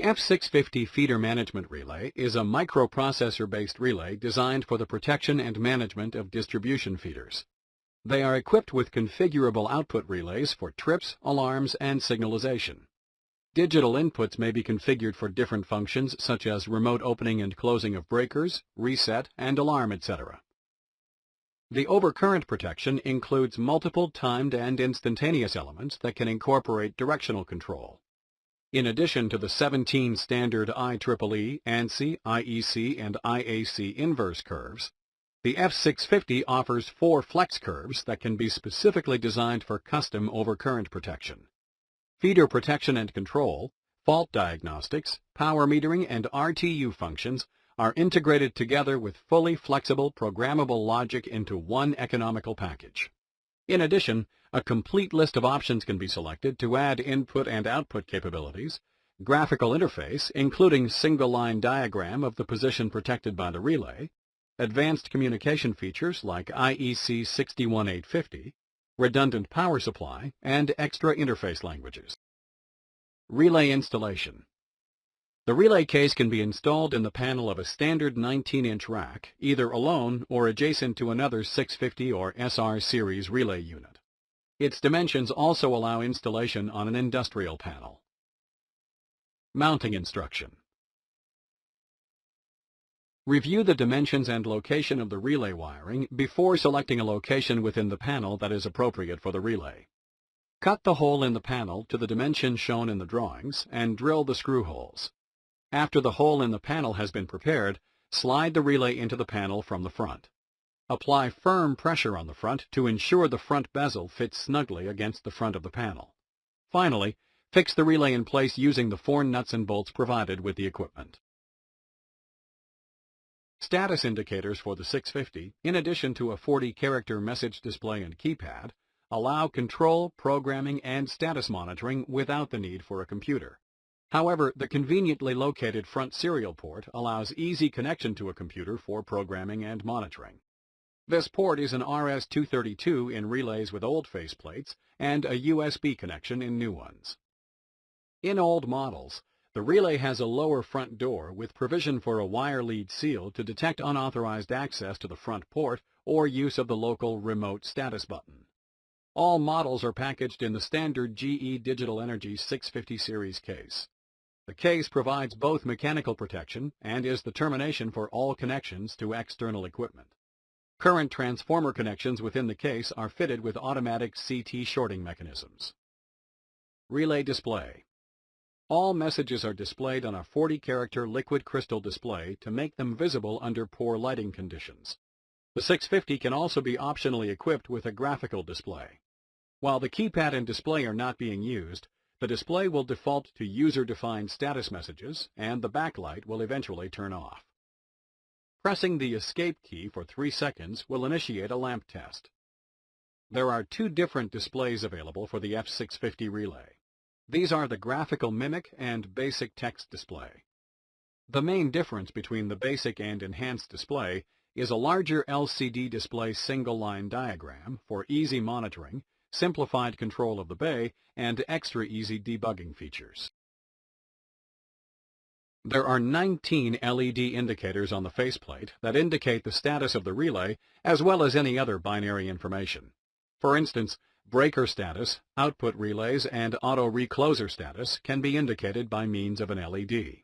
F650 feeder management relay is a microprocessor-based relay designed for the protection and management of distribution feeders. They are equipped with configurable output relays for trips, alarms, and signalization. Digital inputs may be configured for different functions such as remote opening and closing of breakers, reset, and alarm, etc. The overcurrent protection includes multiple timed and instantaneous elements that can incorporate directional control. In addition to the 17 standard IEEE, ANSI, IEC, and IAC inverse curves, the F650 offers 4 flex curves that can be specifically designed for custom overcurrent protection. Feeder protection and control, fault diagnostics, power metering, and RTU functions are integrated together with fully flexible programmable logic into one economical package. In addition, a complete list of options can be selected to add input and output capabilities, graphical interface including single-line diagram of the position protected by the relay, advanced communication features like IEC 61850, redundant power supply, and extra interface languages. Relay installation. The relay case can be installed in the panel of a standard 19-inch rack, either alone or adjacent to another 650 or SR series relay unit. Its dimensions also allow installation on an industrial panel. Mounting instruction. Review the dimensions and location of the relay wiring before selecting a location within the panel that is appropriate for the relay. Cut the hole in the panel to the dimensions shown in the drawings and drill the screw holes. After the hole in the panel has been prepared, slide the relay into the panel from the front. Apply firm pressure on the front to ensure the front bezel fits snugly against the front of the panel. Finally, fix the relay in place using the 4 nuts and bolts provided with the equipment. Status indicators for the 650, in addition to a 40-character message display and keypad, allow control, programming, and status monitoring without the need for a computer. However, the conveniently located front serial port allows easy connection to a computer for programming and monitoring. This port is an RS-232 in relays with old faceplates and a USB connection in new ones. In old models, the relay has a lower front door with provision for a wire lead seal to detect unauthorized access to the front port or use of the local remote status button. All models are packaged in the standard GE Digital Energy 650 series case. The case provides both mechanical protection and is the termination for all connections to external equipment. Current transformer connections within the case are fitted with automatic CT shorting mechanisms. Relay display. All messages are displayed on a 40-character liquid crystal display to make them visible under poor lighting conditions. The 650 can also be optionally equipped with a graphical display. While the keypad and display are not being used, the display will default to user-defined status messages, and the backlight will eventually turn off. Pressing the Escape key for 3 seconds will initiate a lamp test. There are 2 different displays available for the F650 relay. These are the Graphical Mimic and Basic Text Display. The main difference between the Basic and Enhanced display is a larger LCD display single-line diagram for easy monitoring, simplified control of the bay, and extra easy debugging features. There are 19 LED indicators on the faceplate that indicate the status of the relay as well as any other binary information. For instance, breaker status, output relays, and auto recloser status can be indicated by means of an LED.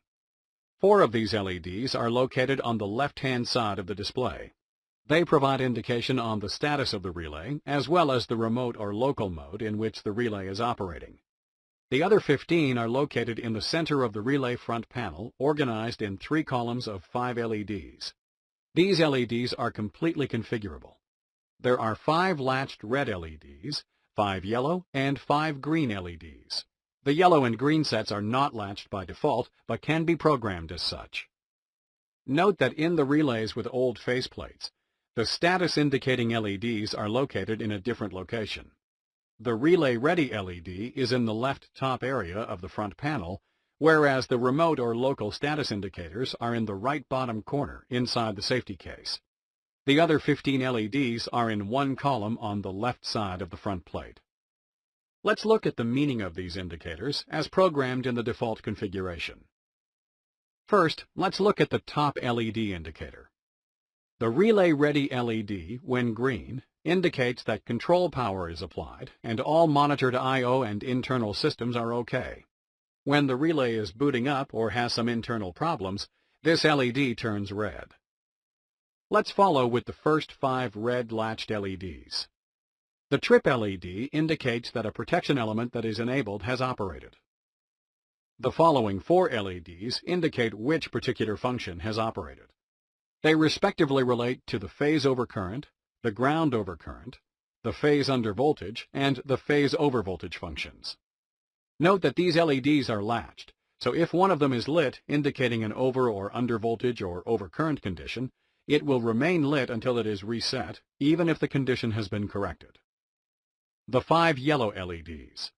4 of these LEDs are located on the left-hand side of the display. They provide indication on the status of the relay, as well as the remote or local mode in which the relay is operating. The other 15 are located in the center of the relay front panel, organized in 3 columns of 5 LEDs. These LEDs are completely configurable. There are 5 latched red LEDs, 5 yellow, and 5 green LEDs. The yellow and green sets are not latched by default, but can be programmed as such. Note that in the relays with old faceplates, the status indicating LEDs are located in a different location. The Relay Ready LED is in the left top area of the front panel, whereas the remote or local status indicators are in the right bottom corner inside the safety case. The other 15 LEDs are in one column on the left side of the front plate. Let's look at the meaning of these indicators as programmed in the default configuration. First, let's look at the top LED indicator. The Relay Ready LED, when green, indicates that control power is applied and all monitored I/O and internal systems are OK. When the relay is booting up or has some internal problems, this LED turns red. Let's follow with the first 5 red latched LEDs. The trip LED indicates that a protection element that is enabled has operated. The following 4 LEDs indicate which particular function has operated. They respectively relate to the phase over current, the ground over current, the phase under voltage, and the phase over voltage functions. Note that these LEDs are latched, so if one of them is lit, indicating an over or under voltage or over current condition, it will remain lit until it is reset, even if the condition has been corrected. The 5 yellow LEDs.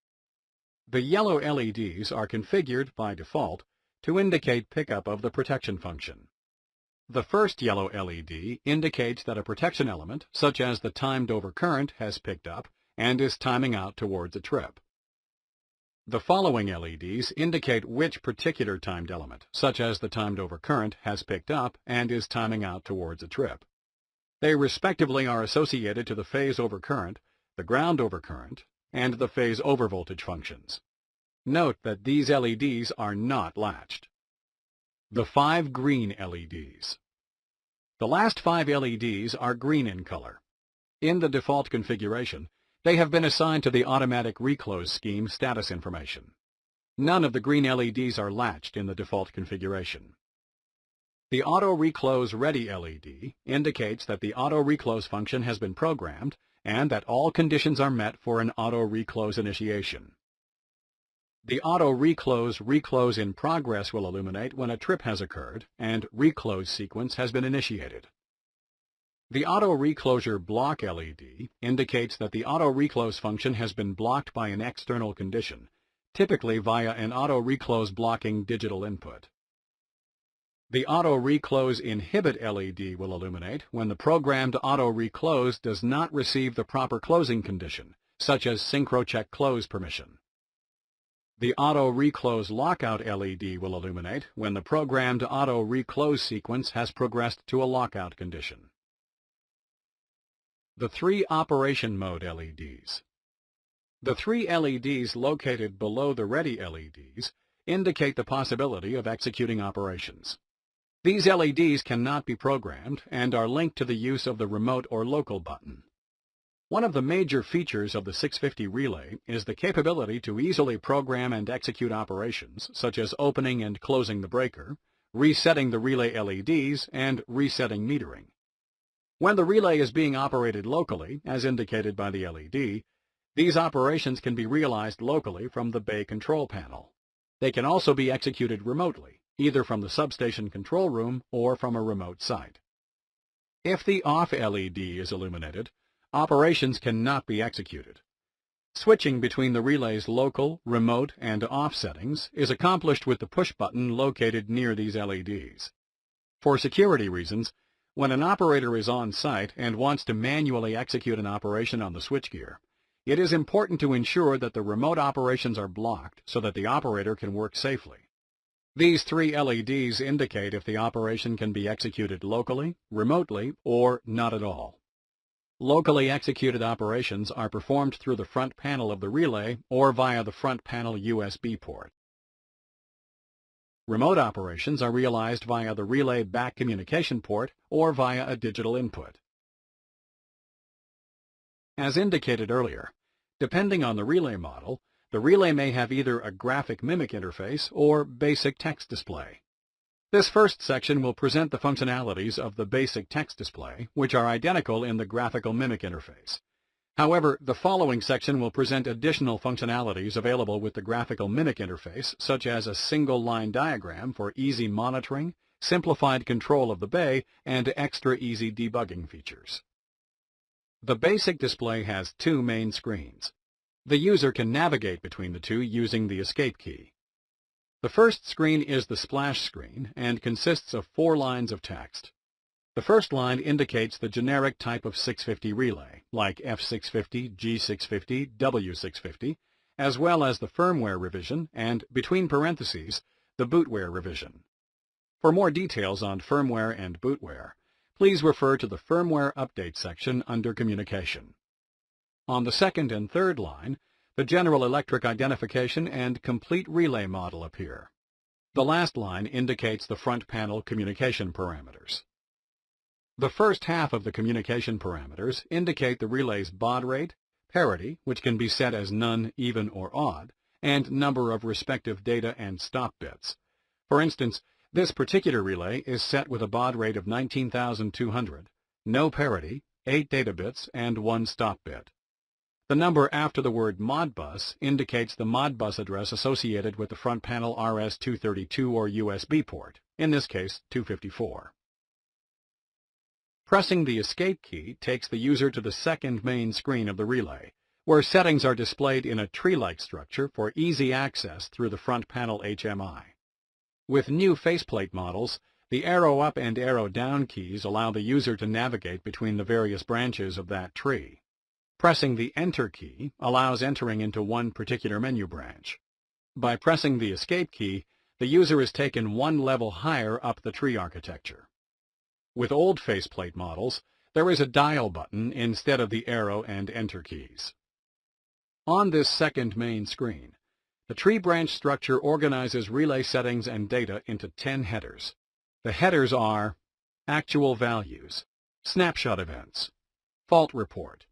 The yellow LEDs are configured by default to indicate pickup of the protection function. The first yellow LED indicates that a protection element, such as the timed over current, has picked up and is timing out towards a trip. The following LEDs indicate which particular timed element, such as the timed over current, has picked up and is timing out towards a trip. They respectively are associated to the phase over current, the ground over current, and the phase over voltage functions. Note that these LEDs are not latched. The 5 green LEDs. The last 5 LEDs are green in color. In the default configuration, they have been assigned to the automatic reclose scheme status information. None of the green LEDs are latched in the default configuration. The Auto Reclose Ready LED indicates that the auto reclose function has been programmed and that all conditions are met for an auto reclose initiation. The Auto Reclose in Progress will illuminate when a trip has occurred and reclose sequence has been initiated. The Auto Reclosure Block LED indicates that the auto reclose function has been blocked by an external condition, typically via an auto reclose blocking digital input. The Auto Reclose Inhibit LED will illuminate when the programmed auto reclose does not receive the proper closing condition, such as Synchro Check Close permission. The Auto Reclose Lockout LED will illuminate when the programmed auto reclose sequence has progressed to a lockout condition. The 3 Operation Mode LEDs. The 3 LEDs located below the Ready LEDs indicate the possibility of executing operations. These LEDs cannot be programmed and are linked to the use of the remote or local button. One of the major features of the 650 relay is the capability to easily program and execute operations such as opening and closing the breaker, resetting the relay LEDs, and resetting metering. When the relay is being operated locally, as indicated by the LED, these operations can be realized locally from the bay control panel. They can also be executed remotely, either from the substation control room or from a remote site. If the off LED is illuminated, operations cannot be executed. Switching between the relay's local, remote, and off settings is accomplished with the push button located near these LEDs. For security reasons, when an operator is on site and wants to manually execute an operation on the switchgear, it is important to ensure that the remote operations are blocked so that the operator can work safely. These 3 LEDs indicate if the operation can be executed locally, remotely, or not at all. Locally executed operations are performed through the front panel of the relay or via the front panel USB port. Remote operations are realized via the relay back communication port or via a digital input. As indicated earlier, depending on the relay model, the relay may have either a graphic mimic interface or basic text display. This first section will present the functionalities of the basic text display, which are identical in the graphical mimic interface. However, the following section will present additional functionalities available with the graphical mimic interface, such as a single line diagram for easy monitoring, simplified control of the bay, and extra easy debugging features. The basic display has 2 main screens. The user can navigate between the 2 using the escape key. The first screen is the splash screen and consists of 4 lines of text. The first line indicates the generic type of 650 relay, like F650, G650, W650, as well as the firmware revision and, between parentheses, the bootware revision. For more details on firmware and bootware, please refer to the Firmware Update section under Communication. On the second and third line, the General Electric Identification and Complete Relay model appear. The last line indicates the front panel communication parameters. The first half of the communication parameters indicate the relay's baud rate, parity, which can be set as none, even, or odd, and number of respective data and stop bits. For instance, this particular relay is set with a baud rate of 19,200, no parity, 8 data bits, and 1 stop bit. The number after the word Modbus indicates the Modbus address associated with the front panel RS-232 or USB port, in this case 254. Pressing the Escape key takes the user to the second main screen of the relay, where settings are displayed in a tree-like structure for easy access through the front panel HMI. With new faceplate models, the arrow up and arrow down keys allow the user to navigate between the various branches of that tree. Pressing the Enter key allows entering into one particular menu branch. By pressing the Escape key, the user is taken one level higher up the tree architecture. With old faceplate models, there is a dial button instead of the arrow and Enter keys. On this second main screen, the tree branch structure organizes relay settings and data into 10 headers. The headers are Actual Values, Snapshot Events, Fault Report,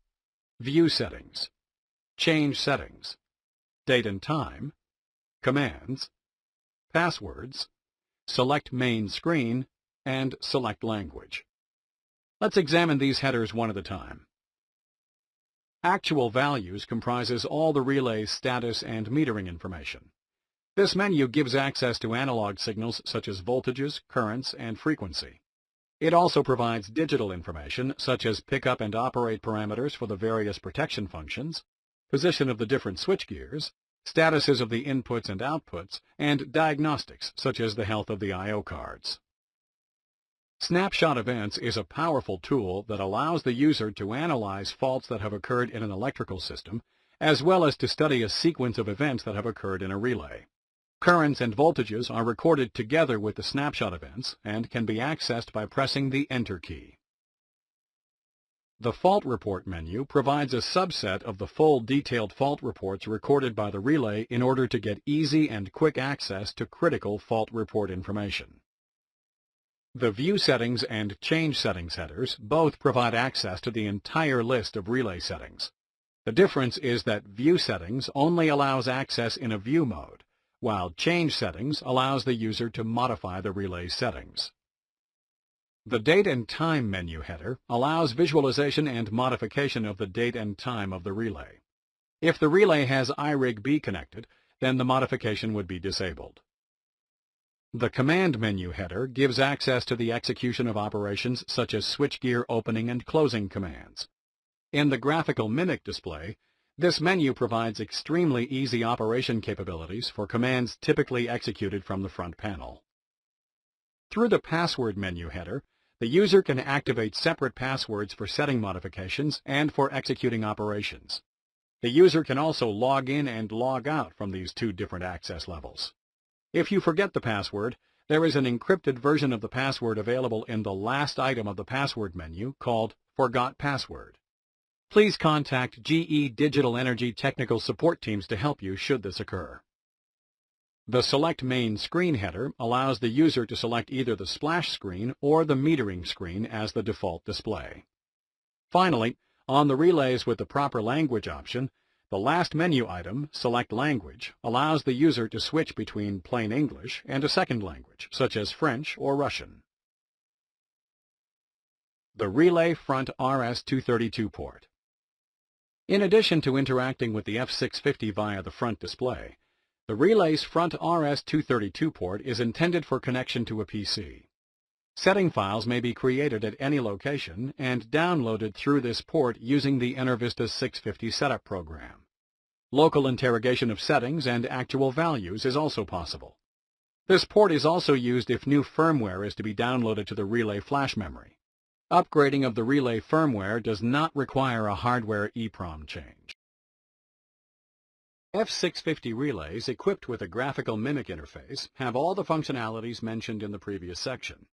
View Settings, Change Settings, Date and Time, Commands, Passwords, Select Main Screen, and Select Language. Let's examine these headers one at a time. Actual Values comprises all the relay's status and metering information. This menu gives access to analog signals such as voltages, currents, and frequency. It also provides digital information such as pickup and operate parameters for the various protection functions, position of the different switch gears, statuses of the inputs and outputs, and diagnostics such as the health of the I/O cards. Snapshot Events is a powerful tool that allows the user to analyze faults that have occurred in an electrical system, as well as to study a sequence of events that have occurred in a relay. Currents and voltages are recorded together with the snapshot events and can be accessed by pressing the Enter key. The Fault Report menu provides a subset of the full detailed fault reports recorded by the relay in order to get easy and quick access to critical fault report information. The View Settings and Change Settings headers both provide access to the entire list of relay settings. The difference is that View Settings only allows access in a view mode, while Change Settings allows the user to modify the relay settings. The Date and Time menu header allows visualization and modification of the date and time of the relay. If the relay has iRig-B connected, then the modification would be disabled. The Command menu header gives access to the execution of operations such as switchgear opening and closing commands. In the Graphical Mimic display, this menu provides extremely easy operation capabilities for commands typically executed from the front panel. Through the Password menu header, the user can activate separate passwords for setting modifications and for executing operations. The user can also log in and log out from these two different access levels. If you forget the password, there is an encrypted version of the password available in the last item of the password menu called Forgot Password. Please contact GE Digital Energy technical support teams to help you should this occur. The Select Main Screen header allows the user to select either the splash screen or the metering screen as the default display. Finally, on the relays with the proper language option, the last menu item, Select Language, allows the user to switch between plain English and a second language, such as French or Russian. The Relay Front RS-232 port. In addition to interacting with the F650 via the front display, the relay's front RS-232 port is intended for connection to a PC. Setting files may be created at any location and downloaded through this port using the EnerVista 650 setup program. Local interrogation of settings and actual values is also possible. This port is also used if new firmware is to be downloaded to the relay flash memory. Upgrading of the relay firmware does not require a hardware EEPROM change. F650 relays equipped with a graphical mimic interface have all the functionalities mentioned in the previous section.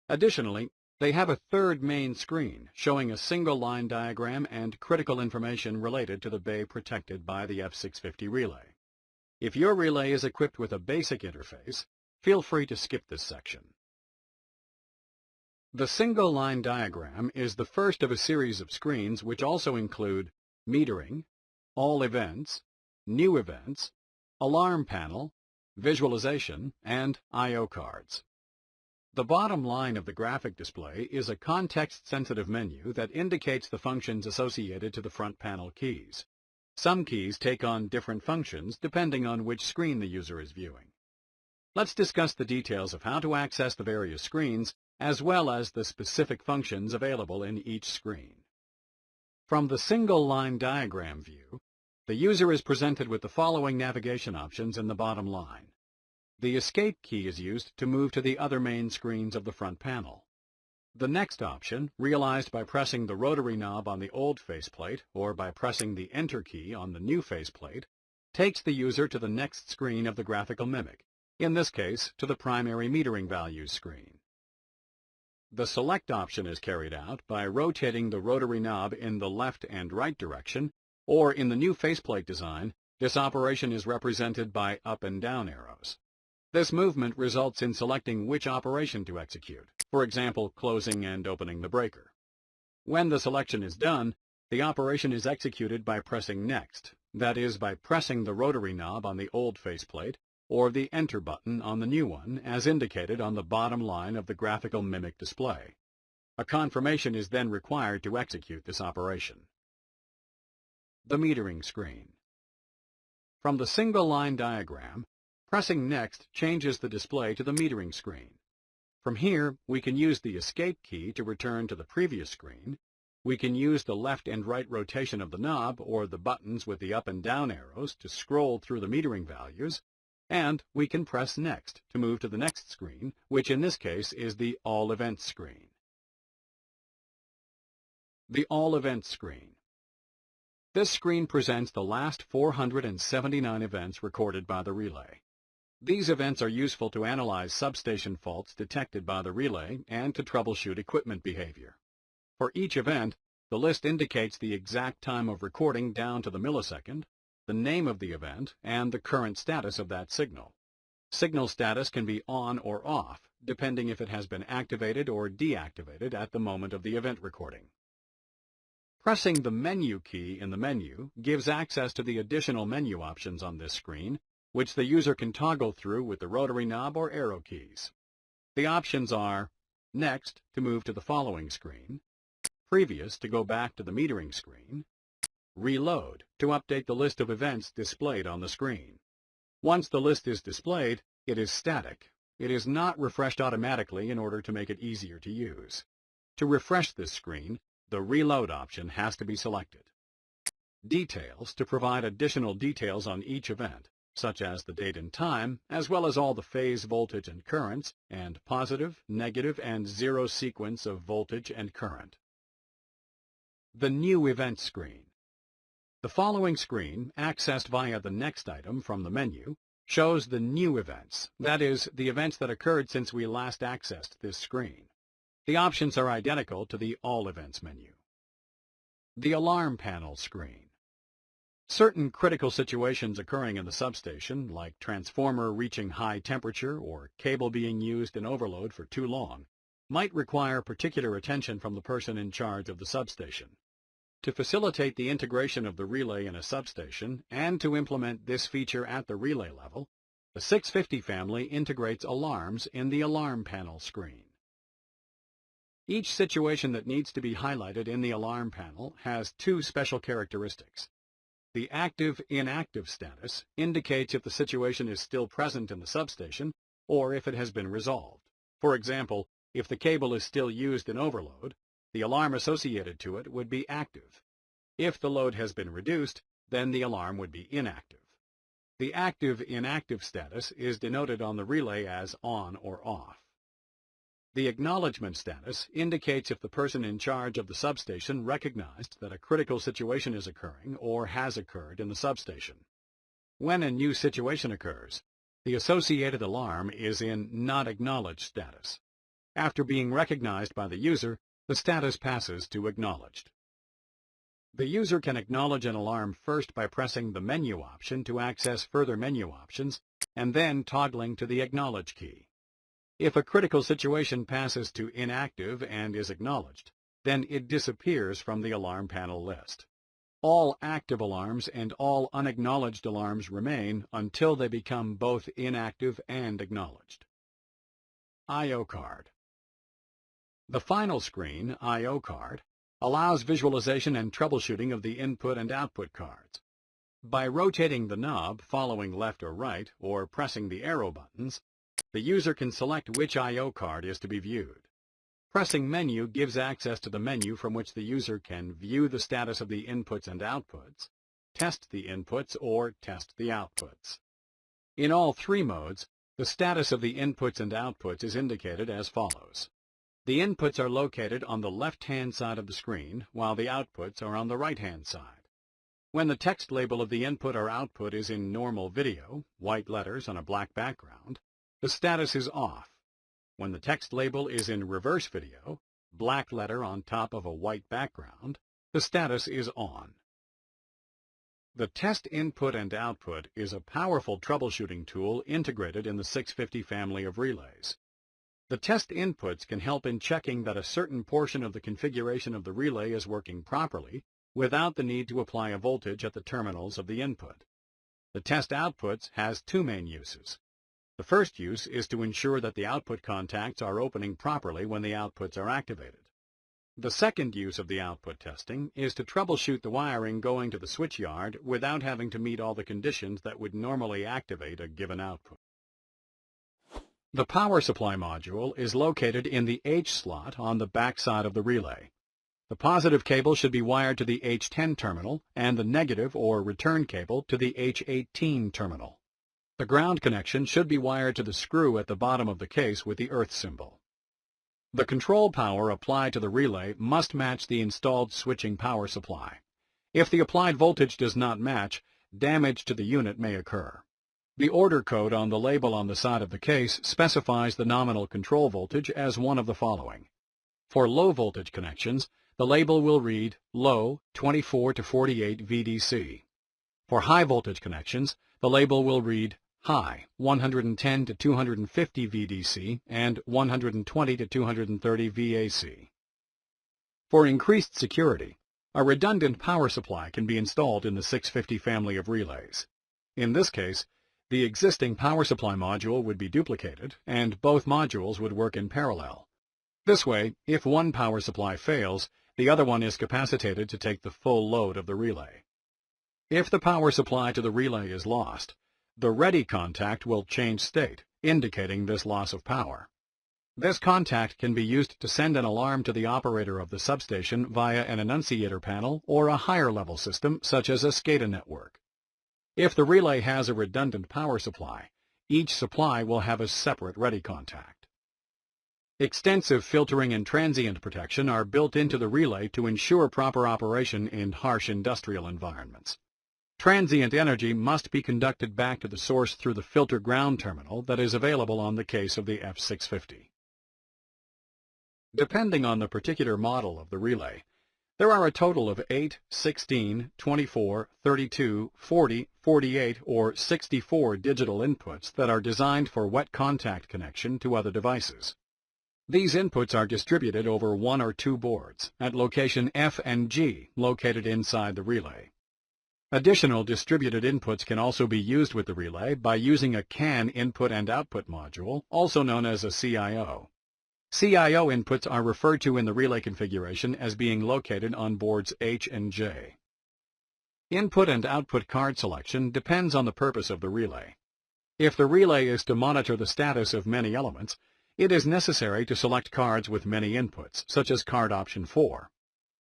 Additionally, they have a third main screen showing a single line diagram and critical information related to the bay protected by the F650 relay. If your relay is equipped with a basic interface, feel free to skip this section. The single line diagram is the first of a series of screens which also include metering, all events, new events, alarm panel, visualization, and I/O cards. The bottom line of the graphic display is a context-sensitive menu that indicates the functions associated to the front panel keys. Some keys take on different functions depending on which screen the user is viewing. Let's discuss the details of how to access the various screens as well as the specific functions available in each screen. From the single line diagram view, the user is presented with the following navigation options in the bottom line. The Escape key is used to move to the other main screens of the front panel. The next option, realized by pressing the rotary knob on the old faceplate or by pressing the Enter key on the new faceplate, takes the user to the next screen of the graphical mimic, in this case to the primary metering values screen. The Select option is carried out by rotating the rotary knob in the left and right direction, or in the new faceplate design, this operation is represented by up and down arrows. This movement results in selecting which operation to execute, for example, closing and opening the breaker. When the selection is done, the operation is executed by pressing Next, that is, by pressing the rotary knob on the old faceplate or the Enter button on the new one, as indicated on the bottom line of the graphical mimic display. A confirmation is then required to execute this operation. The metering screen. From the single line diagram, pressing Next changes the display to the metering screen. From here, we can use the Escape key to return to the previous screen. We can use the left and right rotation of the knob or the buttons with the up and down arrows to scroll through the metering values, and we can press Next to move to the next screen, which in this case is the All Events screen. The All Events screen. This screen presents the last 479 events recorded by the relay. These events are useful to analyze substation faults detected by the relay and to troubleshoot equipment behavior. For each event, the list indicates the exact time of recording down to the millisecond, the name of the event, and the current status of that signal. Signal status can be on or off, depending if it has been activated or deactivated at the moment of the event recording. Pressing the Menu key in the menu gives access to the additional menu options on this screen, which the user can toggle through with the rotary knob or arrow keys. The options are Next to move to the following screen, Previous to go back to the metering screen, Reload to update the list of events displayed on the screen. Once the list is displayed, it is static. It is not refreshed automatically in order to make it easier to use. To refresh this screen, the Reload option has to be selected. Details to provide additional details on each event, such as the date and time, as well as all the phase voltage and currents, and positive, negative, and zero sequence of voltage and current. The New Event screen. The following screen, accessed via the Next item from the menu, shows the new events, that is, the events that occurred since we last accessed this screen. The options are identical to the All Events menu. The Alarm Panel screen. Certain critical situations occurring in the substation, like transformer reaching high temperature or cable being used in overload for too long, might require particular attention from the person in charge of the substation. To facilitate the integration of the relay in a substation and to implement this feature at the relay level, the 650 family integrates alarms in the Alarm Panel screen. Each situation that needs to be highlighted in the alarm panel has two special characteristics. The active-inactive status indicates if the situation is still present in the substation or if it has been resolved. For example, if the cable is still used in overload, the alarm associated to it would be active. If the load has been reduced, then the alarm would be inactive. The active-inactive status is denoted on the relay as on or off. The acknowledgement status indicates if the person in charge of the substation recognized that a critical situation is occurring or has occurred in the substation. When a new situation occurs, the associated alarm is in Not Acknowledged status. After being recognized by the user, the status passes to Acknowledged. The user can acknowledge an alarm first by pressing the Menu option to access further menu options, and then toggling to the Acknowledge key. If a critical situation passes to Inactive and is acknowledged, then it disappears from the alarm panel list. All active alarms and all unacknowledged alarms remain until they become both inactive and acknowledged. I/O card. The final screen, I/O card, allows visualization and troubleshooting of the input and output cards. By rotating the knob following left or right, or pressing the arrow buttons, the user can select which I/O card is to be viewed. Pressing Menu gives access to the menu from which the user can view the status of the inputs and outputs, test the inputs, or test the outputs. In all three modes, the status of the inputs and outputs is indicated as follows. The inputs are located on the left-hand side of the screen, while the outputs are on the right-hand side. When the text label of the input or output is in normal video, white letters on a black background, the status is off. When the text label is in reverse video, black letter on top of a white background, the status is on. The test input and output is a powerful troubleshooting tool integrated in the 650 family of relays. The test inputs can help in checking that a certain portion of the configuration of the relay is working properly without the need to apply a voltage at the terminals of the input. The test outputs has two main uses. The first use is to ensure that the output contacts are opening properly when the outputs are activated. The second use of the output testing is to troubleshoot the wiring going to the switch yard without having to meet all the conditions that would normally activate a given output. The power supply module is located in the H slot on the back side of the relay. The positive cable should be wired to the H10 terminal and the negative or return cable to the H18 terminal. The ground connection should be wired to the screw at the bottom of the case with the earth symbol. The control power applied to the relay must match the installed switching power supply. If the applied voltage does not match, damage to the unit may occur. The order code on the label on the side of the case specifies the nominal control voltage as one of the following. For low voltage connections, the label will read low 24 to 48 VDC. For high voltage connections, the label will read high 110 to 250 VDC and 120 to 230 VAC. For increased security, a redundant power supply can be installed in the 650 family of relays. In this case, the existing power supply module would be duplicated, and both modules would work in parallel. This way, if one power supply fails, the other one is capacitated to take the full load of the relay. If the power supply to the relay is lost, the ready contact will change state, indicating this loss of power. This contact can be used to send an alarm to the operator of the substation via an annunciator panel or a higher-level system such as a SCADA network. If the relay has a redundant power supply, each supply will have a separate ready contact. Extensive filtering and transient protection are built into the relay to ensure proper operation in harsh industrial environments. Transient energy must be conducted back to the source through the filter ground terminal that is available on the case of the F650. Depending on the particular model of the relay, there are a total of 8, 16, 24, 32, 40, 48, or 64 digital inputs that are designed for wet contact connection to other devices. These inputs are distributed over one or two boards at location F and G located inside the relay. Additional distributed inputs can also be used with the relay by using a CAN input and output module, also known as a CIO. CIO inputs are referred to in the relay configuration as being located on boards H and J. Input and output card selection depends on the purpose of the relay. If the relay is to monitor the status of many elements, it is necessary to select cards with many inputs, such as card option 4.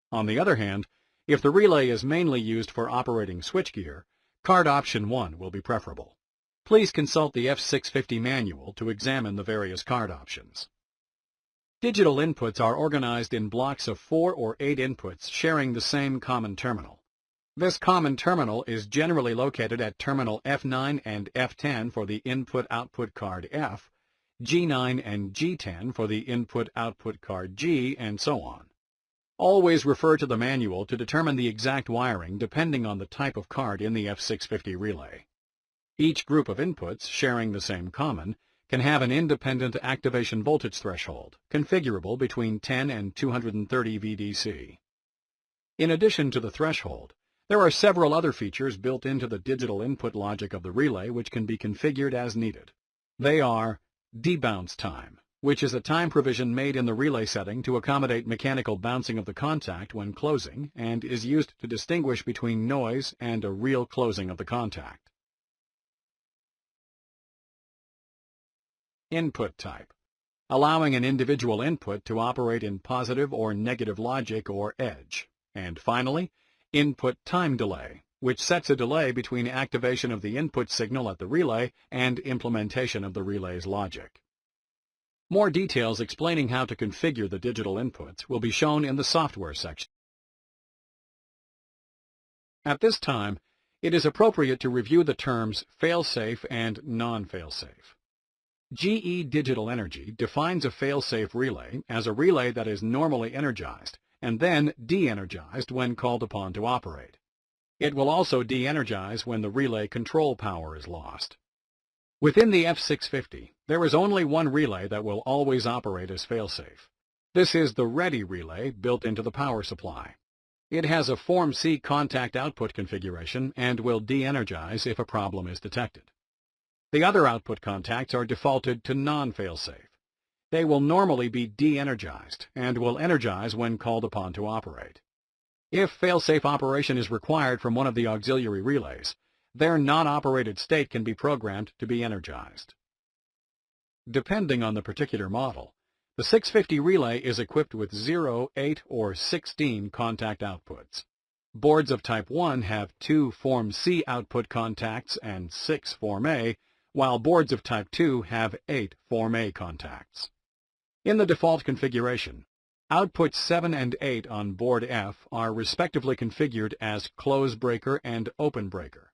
On the other hand, if the relay is mainly used for operating switchgear, card option 1 will be preferable. Please consult the F650 manual to examine the various card options. Digital inputs are organized in blocks of 4 or 8 inputs sharing the same common terminal. This common terminal is generally located at terminal F9 and F10 for the input-output card F, G9 and G10 for the input-output card G, and so on. Always refer to the manual to determine the exact wiring depending on the type of card in the F650 relay. Each group of inputs sharing the same common can have an independent activation voltage threshold, configurable between 10 and 230 VDC. In addition to the threshold, there are several other features built into the digital input logic of the relay which can be configured as needed. They are debounce time, which is a time provision made in the relay setting to accommodate mechanical bouncing of the contact when closing and is used to distinguish between noise and a real closing of the contact. Input type, allowing an individual input to operate in positive or negative logic or edge. And finally, input time delay, which sets a delay between activation of the input signal at the relay and implementation of the relay's logic. More details explaining how to configure the digital inputs will be shown in the software section. At this time, it is appropriate to review the terms failsafe and non-failsafe. GE Digital Energy defines a failsafe relay as a relay that is normally energized and then de-energized when called upon to operate. It will also de-energize when the relay control power is lost. Within the F650, there is only one relay that will always operate as failsafe. This is the ready relay built into the power supply. It has a Form C contact output configuration and will de-energize if a problem is detected. The other output contacts are defaulted to non-failsafe. They will normally be de-energized and will energize when called upon to operate. If failsafe operation is required from one of the auxiliary relays, their non-operated state can be programmed to be energized. Depending on the particular model, the 650 relay is equipped with 0, 8, or 16 contact outputs. Boards of Type 1 have 2 Form C output contacts and 6 Form A, while boards of Type 2 have 8 Form A contacts. In the default configuration, outputs 7 and 8 on board F are respectively configured as close breaker and open breaker.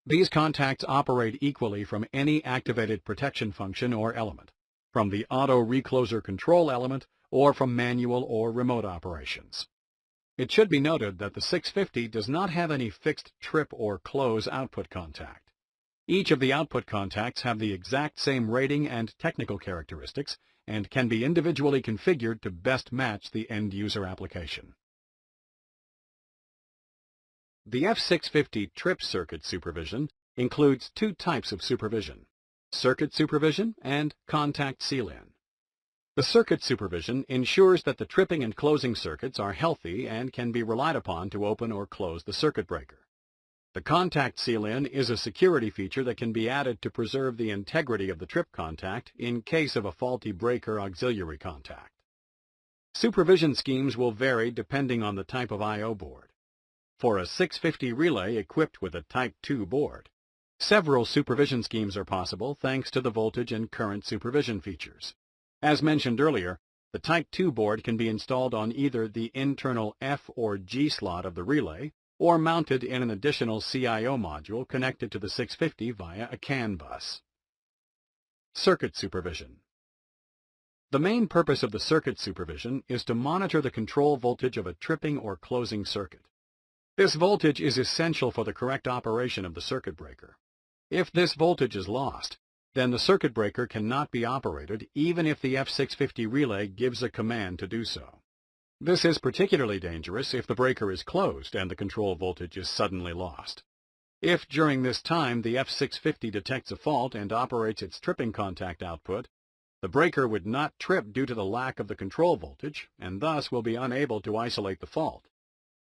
These contacts operate equally from any activated protection function or element, from the auto recloser control element, or from manual or remote operations. It should be noted that the 650 does not have any fixed trip or close output contact. Each of the output contacts have the exact same rating and technical characteristics and can be individually configured to best match the end-user application. The F650 trip circuit supervision includes two types of supervision: circuit supervision and contact seal-in. The circuit supervision ensures that the tripping and closing circuits are healthy and can be relied upon to open or close the circuit breaker. The contact seal-in is a security feature that can be added to preserve the integrity of the trip contact in case of a faulty breaker auxiliary contact. Supervision schemes will vary depending on the type of I/O board. For a 650 relay equipped with a Type 2 board, several supervision schemes are possible thanks to the voltage and current supervision features. As mentioned earlier, the Type 2 board can be installed on either the internal F or G slot of the relay or mounted in an additional CIO module connected to the 650 via a CAN bus. Circuit supervision. The main purpose of the circuit supervision is to monitor the control voltage of a tripping or closing circuit. This voltage is essential for the correct operation of the circuit breaker. If this voltage is lost, then the circuit breaker cannot be operated even if the F650 relay gives a command to do so. This is particularly dangerous if the breaker is closed and the control voltage is suddenly lost. If during this time the F650 detects a fault and operates its tripping contact output, the breaker would not trip due to the lack of the control voltage and thus will be unable to isolate the fault.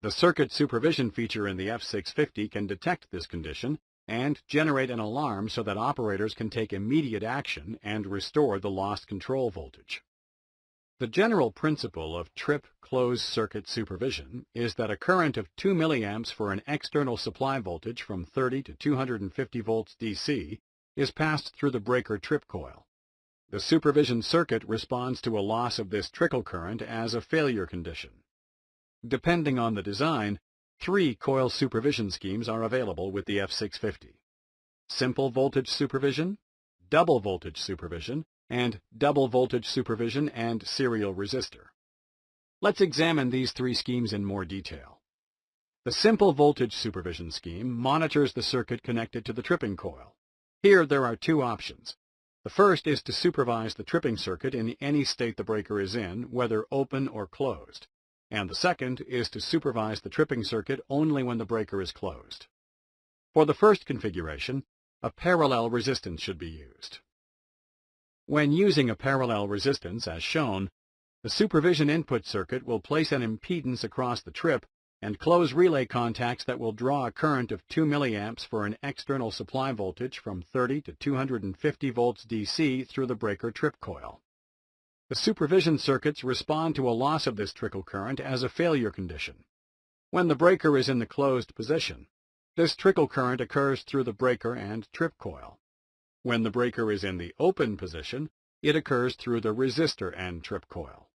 The circuit supervision feature in the F650 can detect this condition and generate an alarm so that operators can take immediate action and restore the lost control voltage. The general principle of trip-close circuit supervision is that a current of 2 milliamps for an external supply voltage from 30 to 250 volts DC is passed through the breaker trip coil. The supervision circuit responds to a loss of this trickle current as a failure condition. Depending on the design, Three coil supervision schemes are available with the F650. Simple voltage supervision, double voltage supervision, and double voltage supervision and serial resistor. Let's examine these three schemes in more detail. The simple voltage supervision scheme monitors the circuit connected to the tripping coil. Here there are two options. The first is to supervise the tripping circuit in any state the breaker is in, whether open or closed. And the second is to supervise the tripping circuit only when the breaker is closed. For the first configuration, a parallel resistance should be used. When using a parallel resistance as shown, the supervision input circuit will place an impedance across the trip and close relay contacts that will draw a current of 2 milliamps for an external supply voltage from 30 to 250 volts DC through the breaker trip coil. The supervision circuits respond to a loss of this trickle current as a failure condition. When the breaker is in the closed position, this trickle current occurs through the breaker and trip coil. When the breaker is in the open position, it occurs through the resistor and trip coil.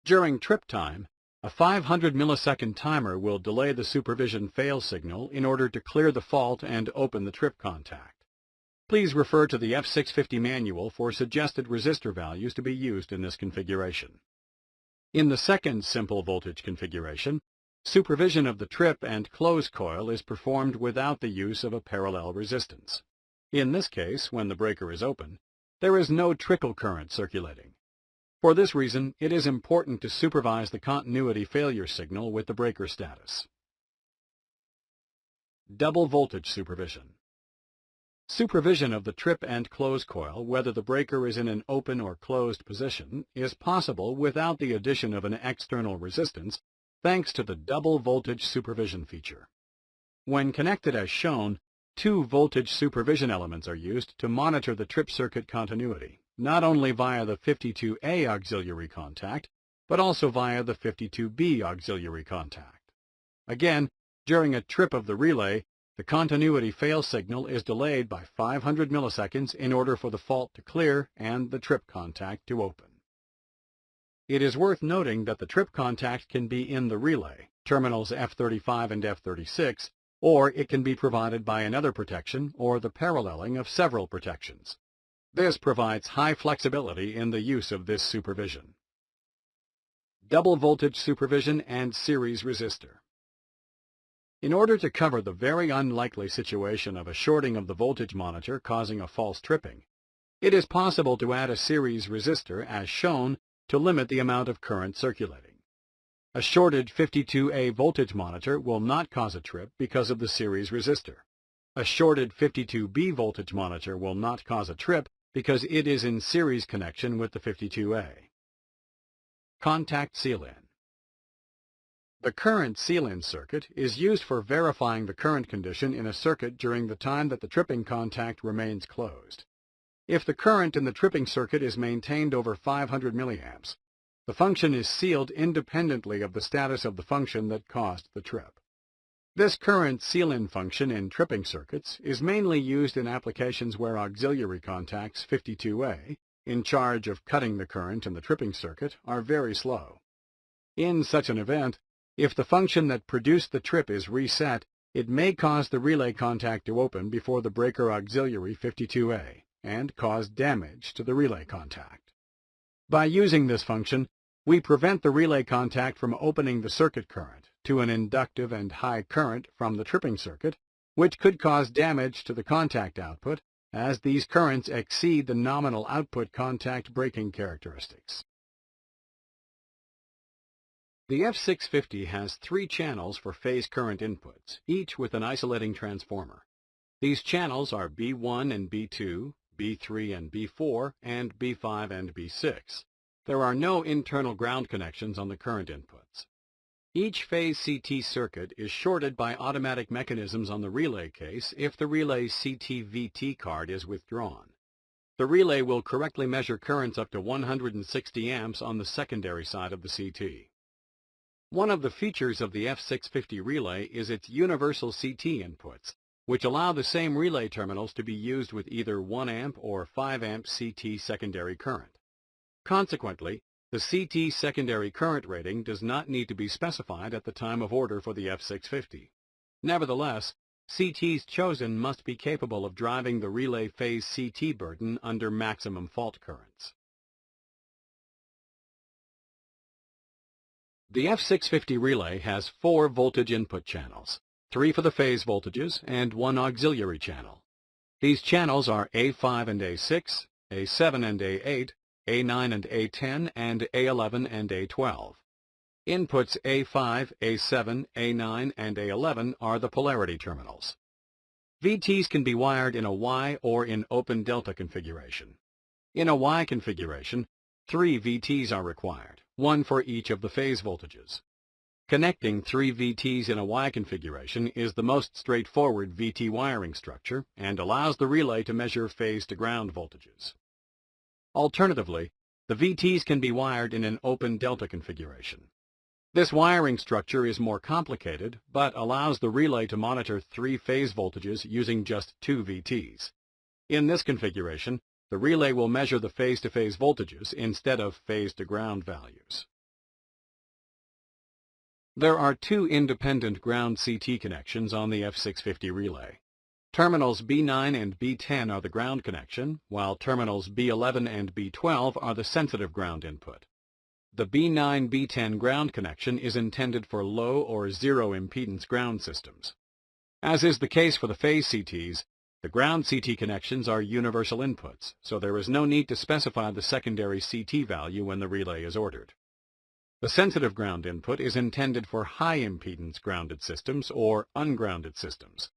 During trip time, a 500 millisecond timer will delay the supervision fail signal in order to clear the fault and open the trip contact. Please refer to the F650 manual for suggested resistor values to be used in this configuration. In the second simple voltage configuration, supervision of the trip and close coil is performed without the use of a parallel resistance. In this case, when the breaker is open, there is no trickle current circulating. For this reason, it is important to supervise the continuity failure signal with the breaker status. Double voltage supervision. Supervision of the trip and close coil, whether the breaker is in an open or closed position, is possible without the addition of an external resistance, thanks to the double voltage supervision feature. When connected as shown, two voltage supervision elements are used to monitor the trip circuit continuity, not only via the 52A auxiliary contact, but also via the 52B auxiliary contact. Again, during a trip of the relay, the continuity fail signal is delayed by 500 milliseconds in order for the fault to clear and the trip contact to open. It is worth noting that the trip contact can be in the relay, terminals F35 and F36, or it can be provided by another protection or the paralleling of several protections. This provides high flexibility in the use of this supervision. Double voltage supervision and series resistor. In order to cover the very unlikely situation of a shorting of the voltage monitor causing a false tripping, it is possible to add a series resistor as shown to limit the amount of current circulating. A shorted 52A voltage monitor will not cause a trip because of the series resistor. A shorted 52B voltage monitor will not cause a trip because it is in series connection with the 52A. Contact seal-in. The current seal-in circuit is used for verifying the current condition in a circuit during the time that the tripping contact remains closed. If the current in the tripping circuit is maintained over 500 milliamps, the function is sealed independently of the status of the function that caused the trip. This current seal-in function in tripping circuits is mainly used in applications where auxiliary contacts 52A, in charge of cutting the current in the tripping circuit, are very slow. In such an event, if the function that produced the trip is reset, it may cause the relay contact to open before the breaker auxiliary 52A and cause damage to the relay contact. By using this function, we prevent the relay contact from opening the circuit current to an inductive and high current from the tripping circuit, which could cause damage to the contact output, as these currents exceed the nominal output contact breaking characteristics. The F650 has 3 channels for phase current inputs, each with an isolating transformer. These channels are B1 and B2, B3 and B4, and B5 and B6. There are no internal ground connections on the current inputs. Each phase CT circuit is shorted by automatic mechanisms on the relay case if the relay's CT-VT card is withdrawn. The relay will correctly measure currents up to 160 amps on the secondary side of the CT. One of the features of the F650 relay is its universal CT inputs, which allow the same relay terminals to be used with either 1 amp or 5 amp CT secondary current. Consequently, The CT secondary current rating does not need to be specified at the time of order for the F650. Nevertheless, CTs chosen must be capable of driving the relay phase CT burden under maximum fault currents. The F650 relay has 4 voltage input channels, 3 for the phase voltages and 1 auxiliary channel. These channels are A5 and A6, A7 and A8, A9 and A10, and A11 and A12. Inputs A5, A7, A9, and A11 are the polarity terminals. VTs can be wired in a Y or in open delta configuration. In a Y configuration, 3 VTs are required, 1 for each of the phase voltages. Connecting 3 VTs in a Y configuration is the most straightforward VT wiring structure and allows the relay to measure phase to ground voltages. Alternatively, the VTs can be wired in an open delta configuration. This wiring structure is more complicated, but allows the relay to monitor 3 phase voltages using just 2 VTs. In this configuration, the relay will measure the phase-to-phase voltages instead of phase-to-ground values. There are 2 independent ground CT connections on the F650 relay. Terminals B9 and B10 are the ground connection, while terminals B11 and B12 are the sensitive ground input. The B9-B10 ground connection is intended for low or zero impedance ground systems. As is the case for the phase CTs, the ground CT connections are universal inputs, so there is no need to specify the secondary CT value when the relay is ordered. The sensitive ground input is intended for high impedance grounded systems or ungrounded systems.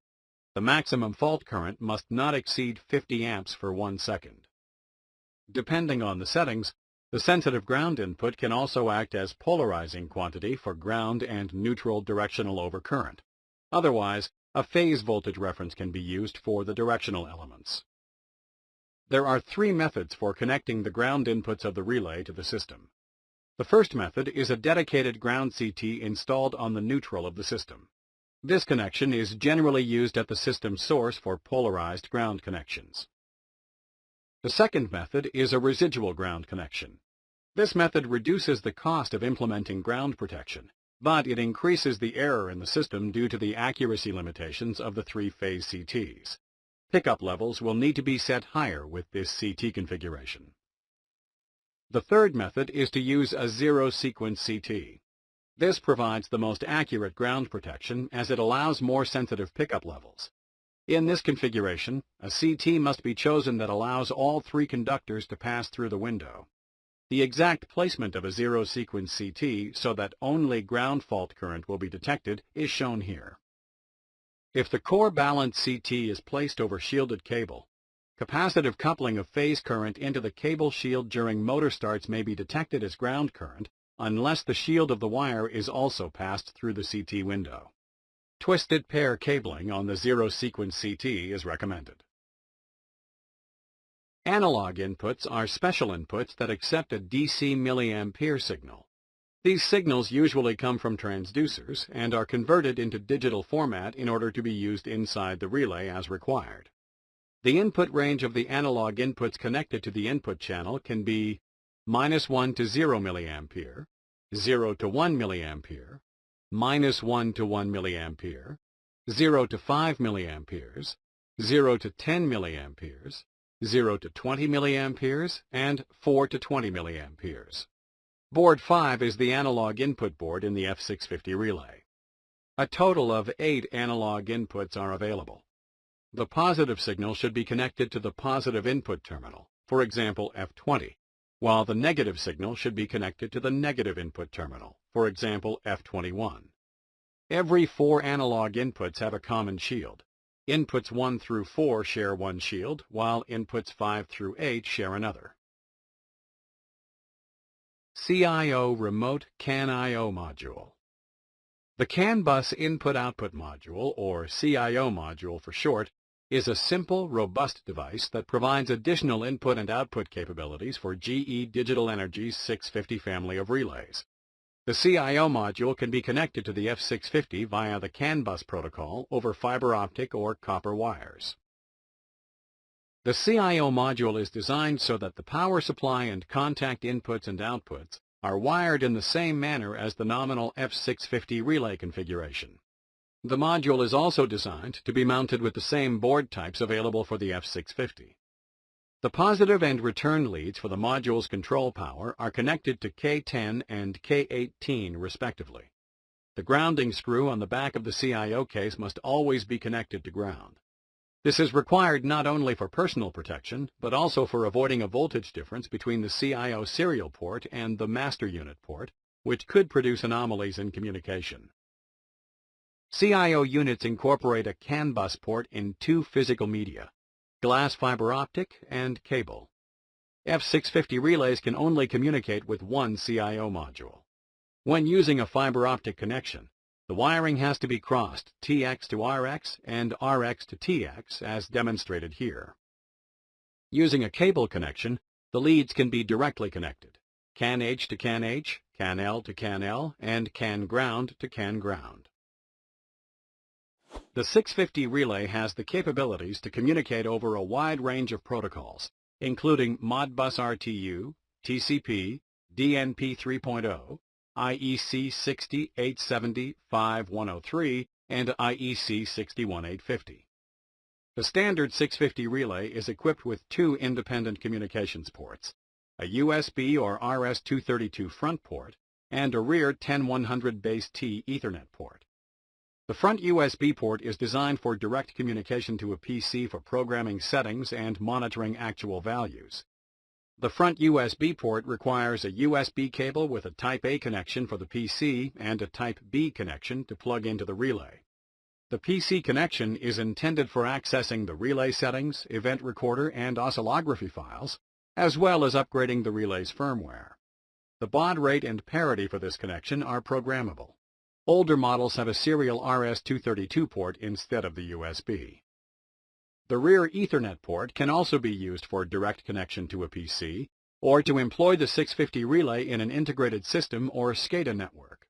The maximum fault current must not exceed 50 amps for 1 second. Depending on the settings, the sensitive ground input can also act as polarizing quantity for ground and neutral directional overcurrent. Otherwise, a phase voltage reference can be used for the directional elements. There are 3 methods for connecting the ground inputs of the relay to the system. The first method is a dedicated ground CT installed on the neutral of the system. This connection is generally used at the system source for polarized ground connections. The second method is a residual ground connection. This method reduces the cost of implementing ground protection, but it increases the error in the system due to the accuracy limitations of the 3-phase CTs. Pickup levels will need to be set higher with this CT configuration. The third method is to use a zero-sequence CT. This provides the most accurate ground protection as it allows more sensitive pickup levels. In this configuration, a CT must be chosen that allows all 3 conductors to pass through the window. The exact placement of a zero-sequence CT so that only ground fault current will be detected is shown here. If the core balance CT is placed over shielded cable, capacitive coupling of phase current into the cable shield during motor starts may be detected as ground current unless the shield of the wire is also passed through the CT window. Twisted pair cabling on the zero-sequence CT is recommended. Analog inputs are special inputs that accept a DC milliampere signal. These signals usually come from transducers and are converted into digital format in order to be used inside the relay as required. The input range of the analog inputs connected to the input channel can be -1 to 0 milliampere, 0 to 1 milliampere, -1 to 1 milliampere, 0 to 5 milliamperes, 0 to 10 milliamperes, 0 to 20 milliamperes, and 4 to 20 milliamperes. Board 5 is the analog input board in the F650 relay. A total of 8 analog inputs are available. The positive signal should be connected to the positive input terminal, for example F20, while the negative signal should be connected to the negative input terminal, for example F21. Every 4 analog inputs have a common shield. Inputs 1 through 4 share one shield, while inputs 5 through 8 share another. CIO Remote CAN-IO Module. The CAN Bus Input-Output Module, or CIO module for short, is a simple, robust device that provides additional input and output capabilities for GE Digital Energy's 650 family of relays. The CIO module can be connected to the F650 via the CAN bus protocol over fiber optic or copper wires. The CIO module is designed so that the power supply and contact inputs and outputs are wired in the same manner as the nominal F650 relay configuration. The module is also designed to be mounted with the same board types available for the F650. The positive and return leads for the module's control power are connected to K10 and K18 respectively. The grounding screw on the back of the CIO case must always be connected to ground. This is required not only for personal protection, but also for avoiding a voltage difference between the CIO serial port and the master unit port, which could produce anomalies in communication. CIO units incorporate a CAN bus port in two physical media: glass fiber optic and cable. F650 relays can only communicate with one CIO module. When using a fiber optic connection, the wiring has to be crossed TX to RX and RX to TX as demonstrated here. Using a cable connection, the leads can be directly connected: CAN H to CAN H, CAN L to CAN L, and CAN ground to CAN ground. The 650 relay has the capabilities to communicate over a wide range of protocols, including Modbus RTU, TCP, DNP 3.0, IEC 60870-103, and IEC 61850. The standard 650 relay is equipped with two independent communications ports: a USB or RS-232 front port and a rear 10100 base T Ethernet port. The front USB port is designed for direct communication to a PC for programming settings and monitoring actual values. The front USB port requires a USB cable with a Type A connection for the PC and a Type B connection to plug into the relay. The PC connection is intended for accessing the relay settings, event recorder, and oscillography files, as well as upgrading the relay's firmware. The baud rate and parity for this connection are programmable. Older models have a serial RS-232 port instead of the USB. The rear Ethernet port can also be used for direct connection to a PC or to employ the 650 relay in an integrated system or SCADA network.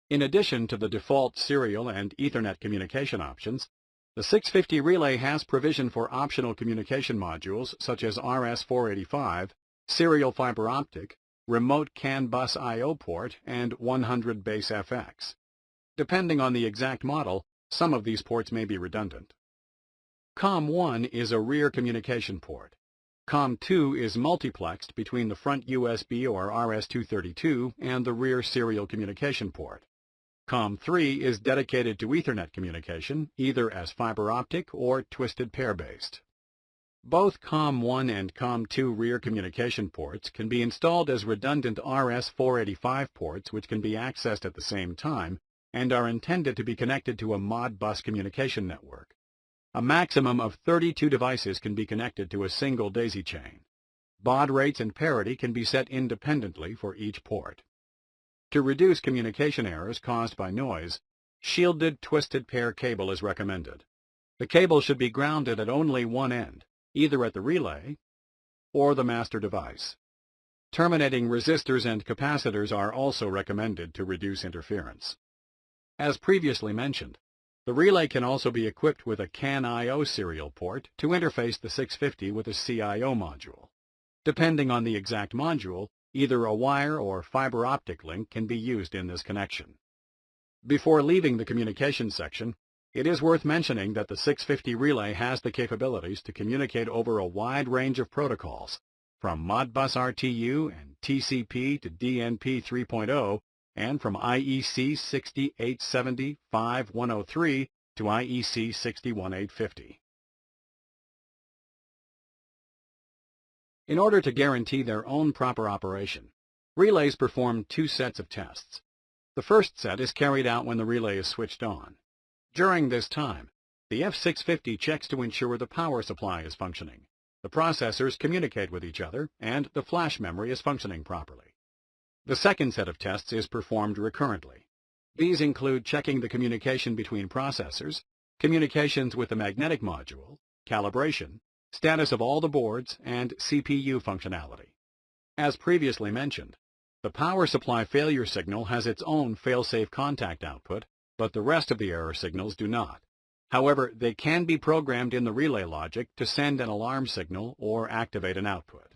In addition to the default serial and Ethernet communication options, the 650 relay has provision for optional communication modules such as RS-485, serial fiber optic, remote CAN bus I/O port, and 100 base FX. Depending on the exact model, some of these ports may be redundant. COM1 is a rear communication port. COM2 is multiplexed between the front USB or RS-232 and the rear serial communication port. COM3 is dedicated to Ethernet communication, either as fiber optic or twisted pair-based. Both COM1 and COM2 rear communication ports can be installed as redundant RS-485 ports which can be accessed at the same time and are intended to be connected to a Modbus communication network. A maximum of 32 devices can be connected to a single daisy chain. Baud rates and parity can be set independently for each port. To reduce communication errors caused by noise, shielded twisted pair cable is recommended. The cable should be grounded at only one end, either at the relay or the master device. Terminating resistors and capacitors are also recommended to reduce interference. As previously mentioned, the relay can also be equipped with a CAN I/O serial port to interface the 650 with a CIO module. Depending on the exact module, either a wire or fiber optic link can be used in this connection. Before leaving the communication section, it is worth mentioning that the 650 relay has the capabilities to communicate over a wide range of protocols, from Modbus RTU and TCP to DNP 3.0, and from IEC 60870-103 to IEC 61850. In order to guarantee their own proper operation, relays perform two sets of tests. The first set is carried out when the relay is switched on. During this time, the F650 checks to ensure the power supply is functioning, the processors communicate with each other, and the flash memory is functioning properly. The second set of tests is performed recurrently. These include checking the communication between processors, communications with the magnetic module, calibration, status of all the boards, and CPU functionality. As previously mentioned, the power supply failure signal has its own failsafe contact output, but the rest of the error signals do not. However, they can be programmed in the relay logic to send an alarm signal or activate an output.